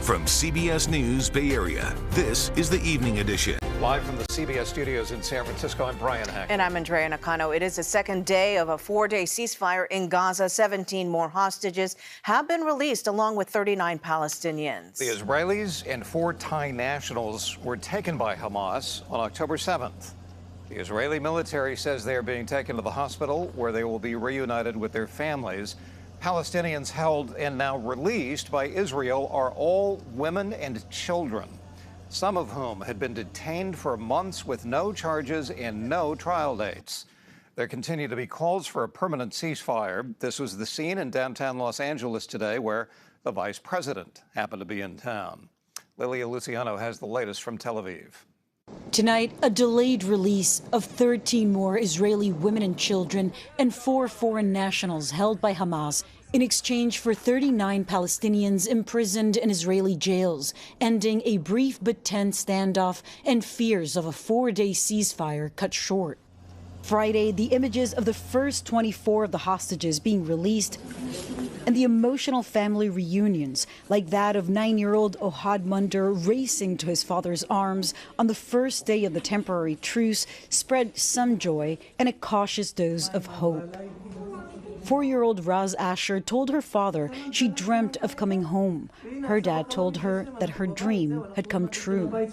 From CBS News Bay Area, this is the Evening Edition. Live from the CBS studios in San Francisco, I'm Brian Hack. And I'm Andrea Nakano. It is the second day of a 4-day ceasefire in Gaza. 17 more hostages have been released, along with 39 Palestinians. The Israelis and 4 Thai nationals were taken by Hamas on October 7th. The Israeli military says they are being taken to the hospital, where they will be reunited with their families. Palestinians held and now released by Israel are all women and children, some of whom had been detained for months with no charges and no trial dates. There continue to be calls for a permanent ceasefire. This was the scene in downtown Los Angeles today, where the vice president happened to be in town. Lilia Luciano has the latest from Tel Aviv. Tonight, a delayed release of 13 more Israeli women and children and 4 foreign nationals held by Hamas in exchange for 39 Palestinians imprisoned in Israeli jails, ending a brief but tense standoff and fears of a 4-day ceasefire cut short. Friday, the images of the first 24 of the hostages being released and the emotional family reunions, like that of 9-year-old Ohad Munder racing to his father's arms on the first day of the temporary truce, spread some joy and a cautious dose of hope. 4-year-old Raz Asher told her father she dreamt of coming home. Her dad told her that her dream had come true.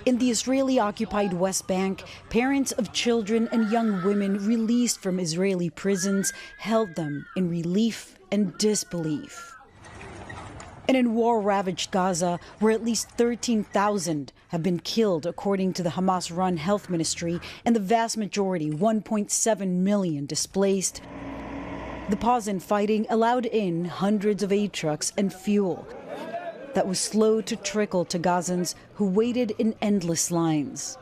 In the Israeli-occupied West Bank, parents of children and young women released from Israeli prisons held them in relief and disbelief. And in war-ravaged Gaza, where at least 13,000 have been killed, according to the Hamas-run health ministry, and the vast majority, 1.7 million, displaced, the pause in fighting allowed in hundreds of aid trucks and fuel that was slow to trickle to Gazans who waited in endless lines.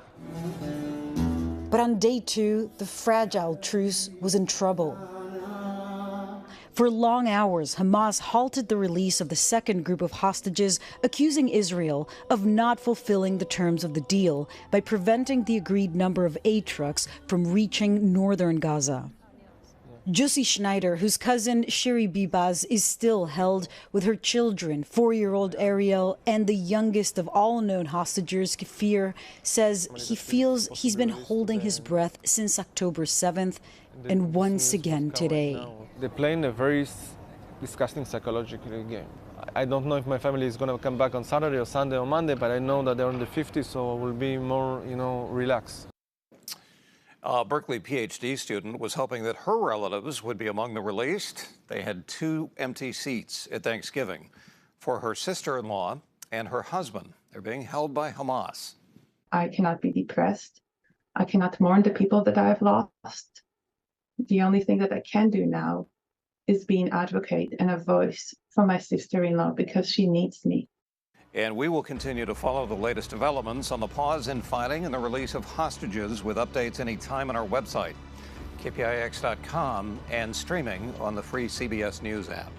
But on day 2, the fragile truce was in trouble. For long hours, Hamas halted the release of the second group of hostages, accusing Israel of not fulfilling the terms of the deal by preventing the agreed number of aid trucks from reaching northern Gaza. Jussi Schneider, whose cousin Shiri Bibaz is still held with her children, 4-year-old Ariel, and the youngest of all known hostages, Kfir, says he feels he's been holding his breath since October 7th and once again today. They're playing a very disgusting psychological game. I don't know if my family is going to come back on Saturday or Sunday or Monday, but I know that they're in the 50s, so I will be more, relaxed. A Berkeley PhD student was hoping that her relatives would be among the released. They had 2 empty seats at Thanksgiving for her sister-in-law and her husband. They're being held by Hamas. I cannot be depressed. I cannot mourn the people that I have lost. The only thing that I can do now is be an advocate and a voice for my sister-in-law because she needs me. And we will continue to follow the latest developments on the pause in fighting and the release of hostages with updates anytime on our website, KPIX.com, and streaming on the free CBS News app.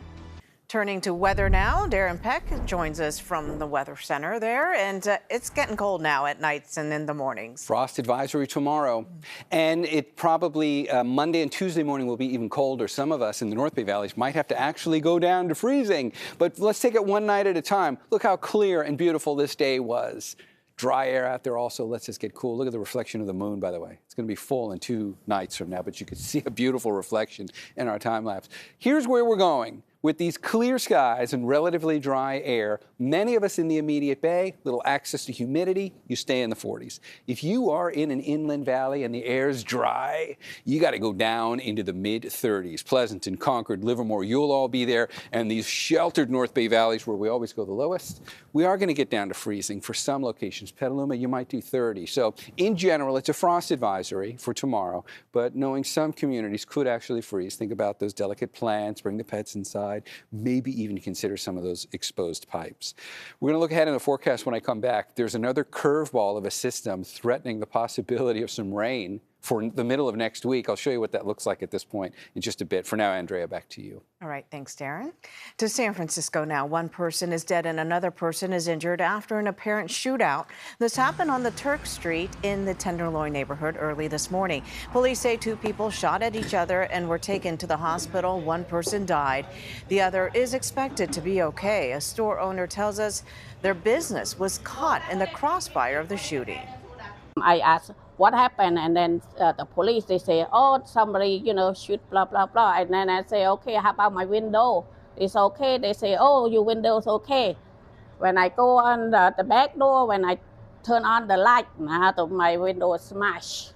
Turning to weather now, Darren Peck joins us from the Weather Center there, and it's getting cold now at nights and in the mornings. Frost advisory tomorrow, and it probably Monday and Tuesday morning will be even colder. Some of us in the North Bay Valleys might have to actually go down to freezing, but let's take it one night at a time. Look how clear and beautiful this day was. Dry air out there also lets us get cool. Look at the reflection of the moon, by the way. It's going to be full in 2 nights from now, but you can see a beautiful reflection in our time lapse. Here's where we're going. With these clear skies and relatively dry air, many of us in the immediate bay, little access to humidity, you stay in the 40s. If you are in an inland valley and the air's dry, you got to go down into the mid-30s. Pleasanton, Concord, Livermore, you'll all be there. And these sheltered North Bay valleys where we always go the lowest, we are going to get down to freezing for some locations. Petaluma, you might do 30. So in general, it's a frost advisory for tomorrow, but knowing some communities could actually freeze. Think about those delicate plants, bring the pets inside. Maybe even consider some of those exposed pipes. We're going to look ahead in the forecast when I come back. There's another curveball of a system threatening the possibility of some rain for the middle of next week. I'll show you what that looks like at this point in just a bit. For now, Andrea, back to you. All right, thanks, Darren. To San Francisco now. One person is dead and another person is injured after an apparent shootout. This happened on the Turk Street in the Tenderloin neighborhood early this morning. Police say 2 people shot at each other and were taken to the hospital. 1 person died. The other is expected to be okay. A store owner tells us their business was caught in the crossfire of the shooting. I asked what happened, and then the police, they say, oh, somebody, shoot, blah, blah, blah. And then I say, okay, how about my window? It's okay. They say, oh, your window's okay. When I go on the back door, when I turn on the light, my window is smashed.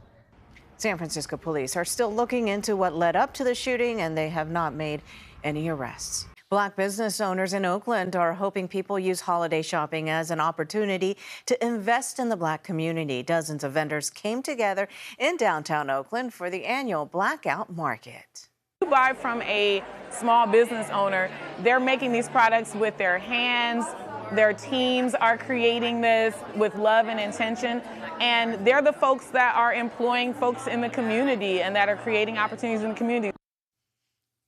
San Francisco police are still looking into what led up to the shooting, and they have not made any arrests. Black business owners in Oakland are hoping people use holiday shopping as an opportunity to invest in the Black community. Dozens of vendors came together in downtown Oakland for the annual Blackout Market. You buy from a small business owner, they're making these products with their hands. Their teams are creating this with love and intention. And they're the folks that are employing folks in the community and that are creating opportunities in the community.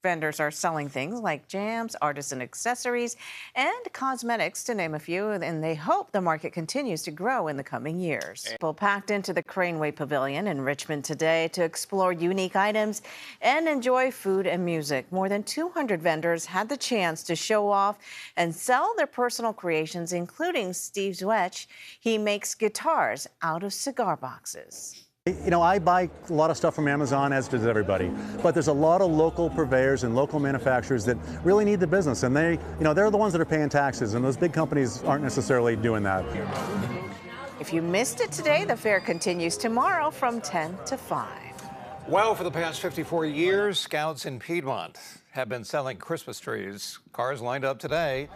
Vendors are selling things like jams, artisan accessories, and cosmetics, to name a few, and they hope the market continues to grow in the coming years. People packed into the Craneway Pavilion in Richmond today to explore unique items and enjoy food and music. More than 200 vendors had the chance to show off and sell their personal creations, including Steve Zwetch. He makes guitars out of cigar boxes. I buy a lot of stuff from Amazon, as does everybody, but there's a lot of local purveyors and local manufacturers that really need the business, and they're the ones that are paying taxes, and those big companies aren't necessarily doing that. If you missed it today, the fair continues tomorrow from 10 to 5. Well, for the past 54 years, Scouts in Piedmont have been selling Christmas trees. Cars lined up today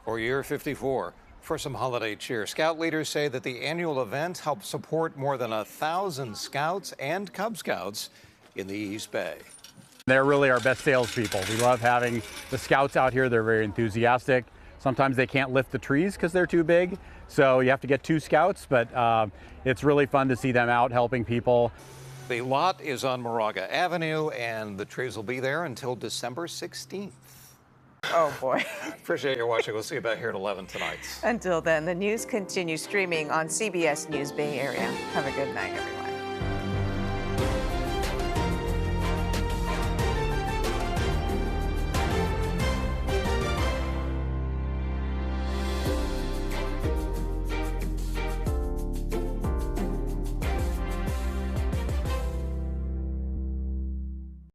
for year 54. For some holiday cheer, Scout leaders say that the annual event helps support more than 1,000 Scouts and Cub Scouts in the East Bay. They're really our best salespeople. We love having the Scouts out here. They're very enthusiastic. Sometimes they can't lift the trees because they're too big, so you have to get 2 Scouts, but it's really fun to see them out helping people. The lot is on Moraga Avenue, and the trees will be there until December 16th. Oh, boy. Appreciate your watching. We'll see you back here at 11 tonight. Until then, the news continues streaming on CBS News Bay Area. Have a good night, everyone.